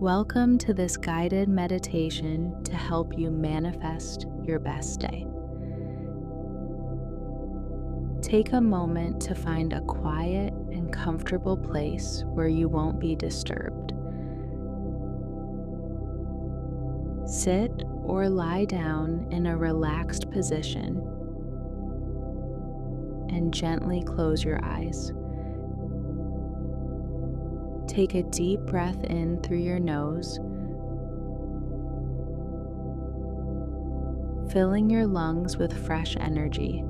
Welcome to this guided meditation to help you manifest your best day. Take a moment to find a quiet and comfortable place where you won't be disturbed. Sit or lie down in a relaxed position and gently close your eyes. Take a deep breath in through your nose, filling your lungs with fresh energy.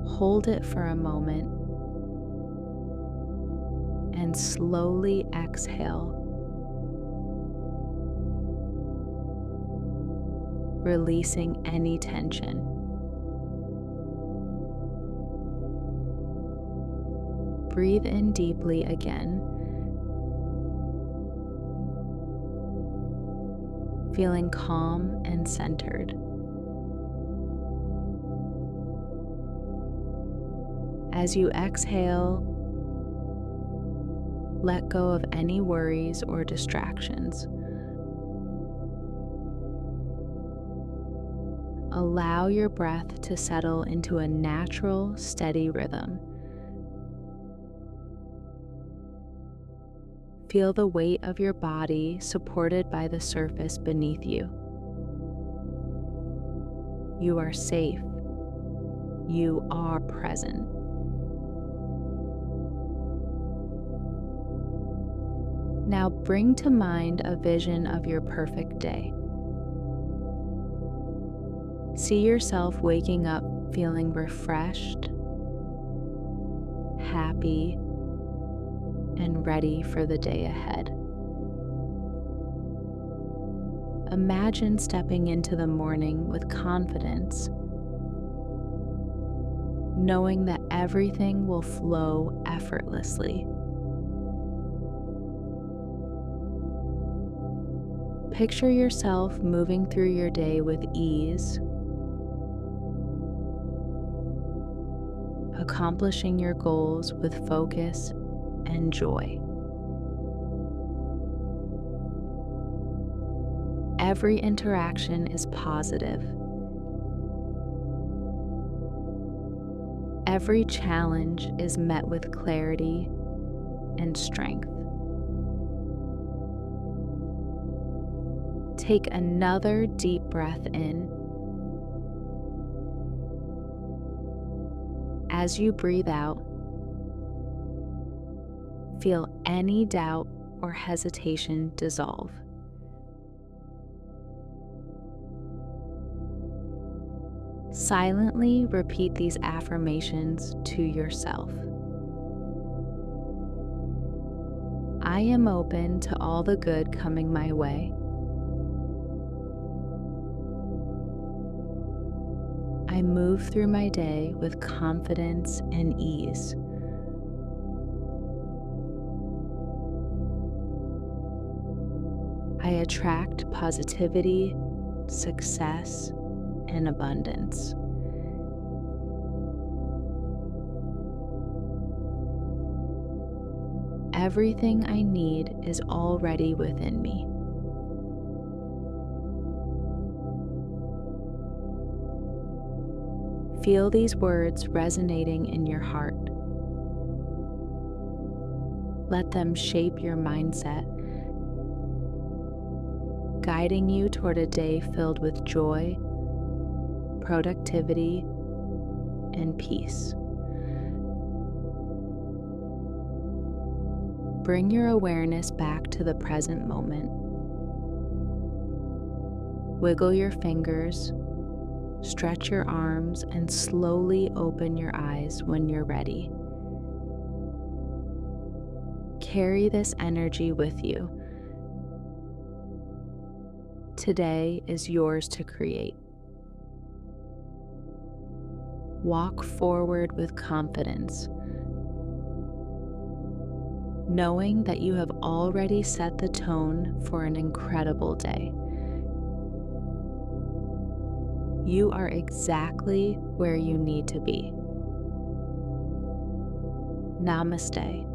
Hold it for a moment and slowly exhale, releasing any tension. Breathe in deeply again, feeling calm and centered. As you exhale, let go of any worries or distractions. Allow your breath to settle into a natural, steady rhythm. Feel the weight of your body supported by the surface beneath you. You are safe. You are present. Now bring to mind a vision of your perfect day. See yourself waking up feeling refreshed, happy, and ready for the day ahead. Imagine stepping into the morning with confidence, knowing that everything will flow effortlessly. Picture yourself moving through your day with ease, accomplishing your goals with focus and joy. Every interaction is positive. Every challenge is met with clarity and strength. Take another deep breath in. As you breathe out, feel any doubt or hesitation dissolve. Silently repeat these affirmations to yourself. I am open to all the good coming my way. I move through my day with confidence and ease. I attract positivity, success, and abundance. Everything I need is already within me. Feel these words resonating in your heart. Let them shape your mindset, guiding you toward a day filled with joy, productivity, and peace. Bring your awareness back to the present moment. Wiggle your fingers, stretch your arms, and slowly open your eyes when you're ready. Carry this energy with you. Today is yours to create. Walk forward with confidence, knowing that you have already set the tone for an incredible day. You are exactly where you need to be. Namaste.